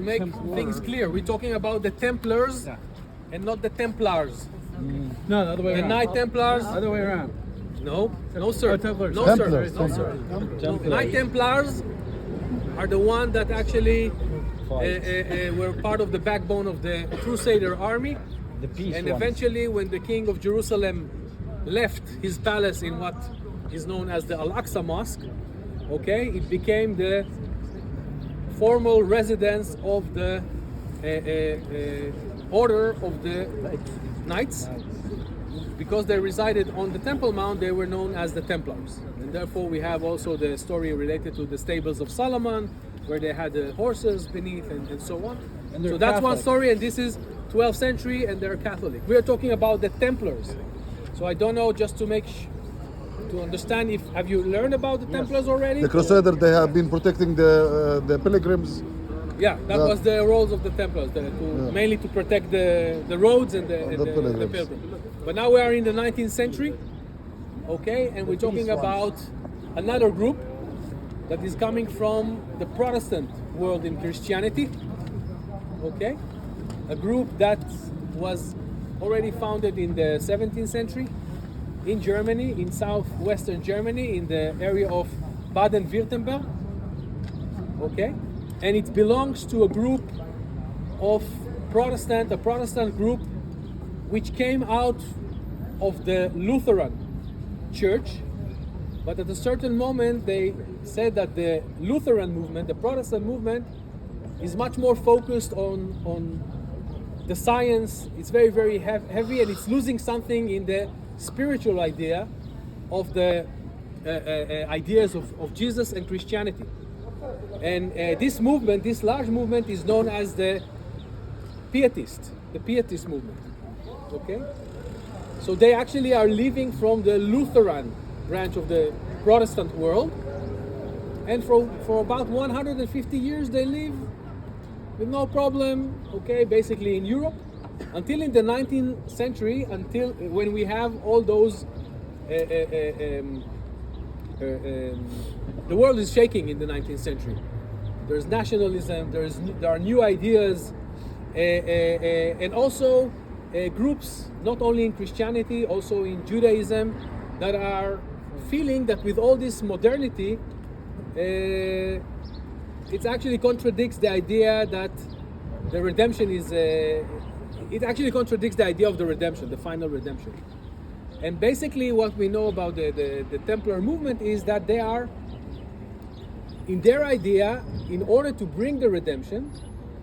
To make things clear, we're talking about the Templars and not the Templars. No, the other way The around. Knight Templars? Other way around. No, no sir. Templars. No Templars. sir. No sir. Templars. Knight Templars are the one that actually were part of the backbone of the Crusader army. The peace And ones. eventually, when the king of Jerusalem left his palace in what is known as the Al-Aqsa Mosque, okay, it became the formal residence of the order of the Knights. Because they resided on the Temple Mount, they were known as the Templars. And therefore, we have also the story related to the stables of Solomon, where they had the horses beneath and so on. And they're So that's one Catholic. story, and this is 12th century, and they're Catholic. We are talking about the Templars. So I don't know, just to make to understand, if have you learned about the Templars already? The Crusader, they have been protecting the pilgrims. Yeah, that Yeah. was the roles of the Templars, mainly to protect the roads and the pilgrims. pilgrims. But now we are in the 19th century, okay, and we're talking about another group that is coming from the Protestant world in Christianity, okay, a group that was already founded in the 17th century in Germany, in southwestern Germany, in the area of Baden-Württemberg, okay, and it belongs to a group of a Protestant group which came out of the Lutheran Church, but at a certain moment they said that the Lutheran movement, the Protestant movement, is much more focused on the science. It's very, very heavy, and it's losing something in the spiritual idea of the ideas of Jesus and Christianity. And this movement, this large movement, is known as the Pietist movement. Okay? So they actually are living from the Lutheran branch of the Protestant world. And for about 150 years they live with no problem, okay, basically in Europe, until in the 19th century, until when we have all those the world is shaking in the 19th century. There's nationalism, there are new ideas, and also groups, not only in Christianity, also in Judaism, that are feeling that with all this modernity, it actually contradicts the idea that the redemption is, it actually contradicts the idea of the redemption, the final redemption. And basically what we know about the Templar movement is that they are, in their idea, in order to bring the redemption,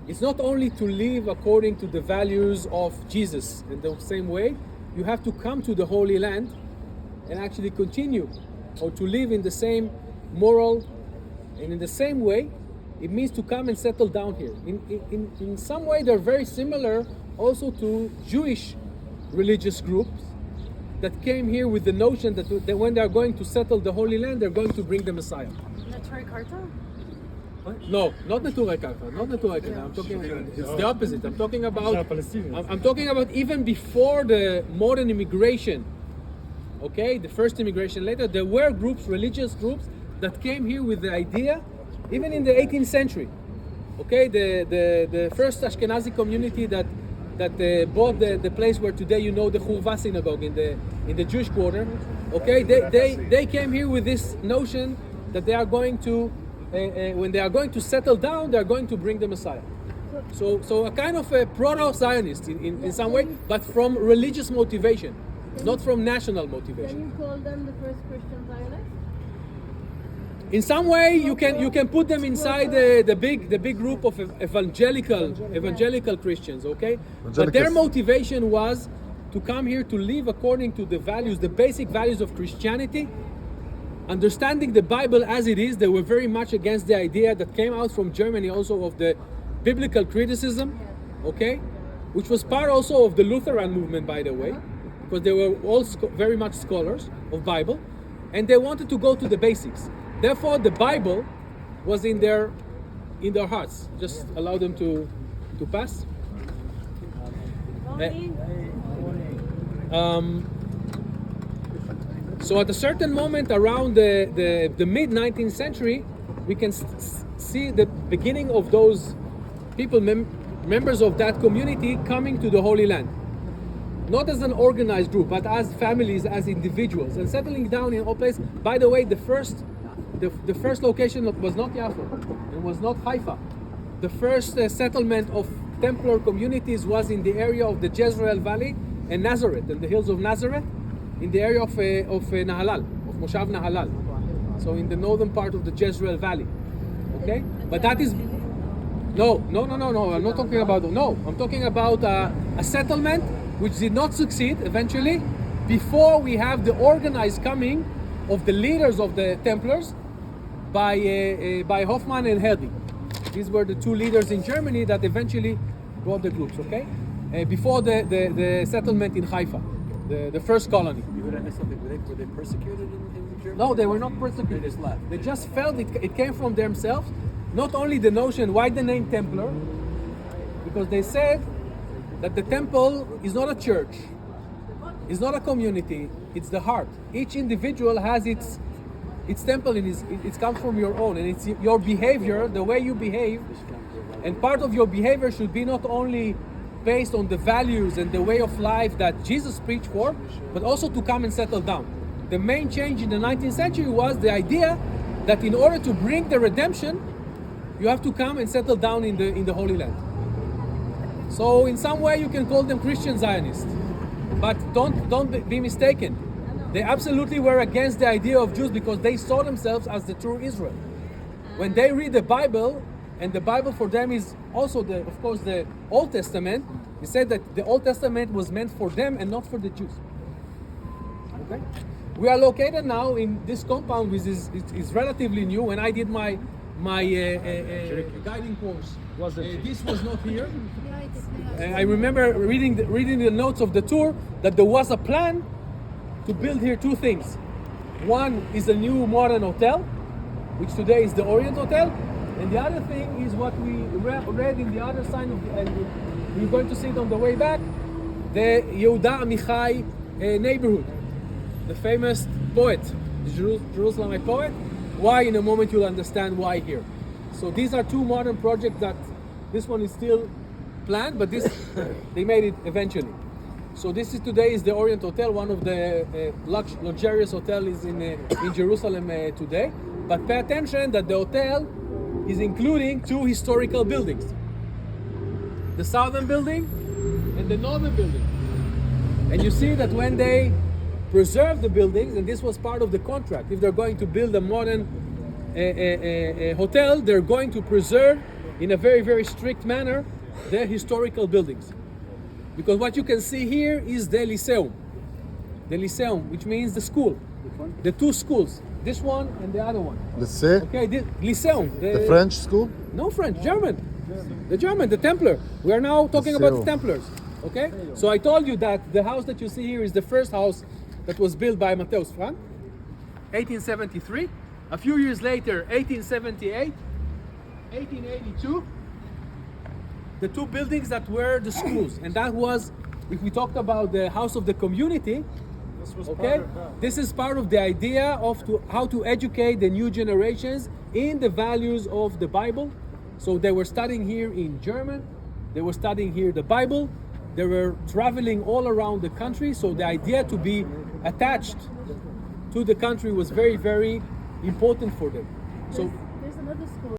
it's not only to live according to the values of Jesus in the same way, you have to come to the Holy Land and actually continue, or to live in the same moral and in the same way. It means to come and settle down here. In some way they're very similar also to Jewish religious groups that came here with the notion that when they're going to settle the Holy Land, they're going to bring the Messiah. Naturi Karta? No, not Neturei Karta, not Neturei Karta. I'm talking, it's the opposite. I'm talking about, I'm talking about even before the modern immigration, okay, the first immigration later, there were groups, religious groups, that came here with the idea, even in the 18th century, okay, the first Ashkenazi community that bought the place where today you know the Churva synagogue in the Jewish quarter, okay, they came here with this notion that they are going to, when they are going to settle down, they are going to bring the Messiah. So a kind of a proto-Zionist in some way, but from religious motivation, not from national motivation. Can you call them the first Christian Zionists? In some way, you can put them inside the big group of evangelical Christians, okay? But their motivation was to come here to live according to the values, the basic values of Christianity, understanding the Bible as it is. They were very much against the idea that came out from Germany also of the biblical criticism, okay? Which was part also of the Lutheran movement, by the way, because they were all very much scholars of Bible, and they wanted to go to the basics. Therefore, the Bible was in their hearts. Just allow them to pass. So at a certain moment around the mid 19th century, we can see the beginning of those people, members of that community coming to the Holy Land. Not as an organized group, but as families, as individuals, and settling down in all places. By the way, the first location was not Yaffo, it was not Haifa. The first settlement of Templar communities was in the area of the Jezreel Valley and Nazareth, and the hills of Nazareth, in the area of Nahalal, of Moshav Nahalal. So in the northern part of the Jezreel Valley. Okay? But that is... No, I'm not talking about... No, I'm talking about a settlement which did not succeed eventually, before we have the organized coming of the leaders of the Templars by Hoffman and Herdi. These were the two leaders in Germany that eventually brought the groups, okay? Before the settlement in Haifa, the first colony. Were they persecuted in Germany? No, they were not persecuted. They just left. They just felt it came from themselves. Not only the notion, why the name Templar? Because they said that the temple is not a church, it's not a community, it's the heart. Each individual has its temple, and it comes from your own, and it's your behavior, the way you behave. And part of your behavior should be not only based on the values and the way of life that Jesus preached for, but also to come and settle down. The main change in the 19th century was the idea that in order to bring the redemption, you have to come and settle down in the Holy Land. So in some way you can call them Christian Zionists, but don't be mistaken. They absolutely were against the idea of Jews because they saw themselves as the true Israel. When they read the Bible, and the Bible for them is also of course the Old Testament, they said that the Old Testament was meant for them and not for the Jews. Okay? We are located now in this compound, which is relatively new. When I did my guiding course, this was not here. I remember reading the notes of the tour that there was a plan to build here two things. One is a new modern hotel, which today is the Orient Hotel, and the other thing is what we read in the other side of and we're going to see it on the way back, the Yehuda Amichai neighborhood, the famous poet, the Jerusalemite poet. Why? In a moment you'll understand why here. So these are two modern projects that this one is still planned, but this they made it eventually. So today is the Orient Hotel, one of the luxurious hotels in Jerusalem today. But pay attention that the hotel is including two historical buildings. The southern building and the northern building. And you see that when they preserve the buildings, and this was part of the contract, if they're going to build a modern hotel, they're going to preserve in a very, very strict manner the historical buildings. Because what you can see here is the Lyceum. The Lyceum, which means the school. Which one? The two schools. This one and the other one. Lycée? Okay, Lyceum. The French school? No French, German. The German, the Templar. We are now talking about the Templars. Okay? So I told you that the house that you see here is the first house that was built by Matthäus Frank, 1873. A few years later, 1878, 1882, the two buildings that were the schools. And that was, if we talked about the house of the community, okay, this is part of the idea of how to educate the new generations in the values of the Bible. So they were studying here in German, they were studying here the Bible, they were traveling all around the country. So the idea to be attached to the country was very, very important for them. So there's another school.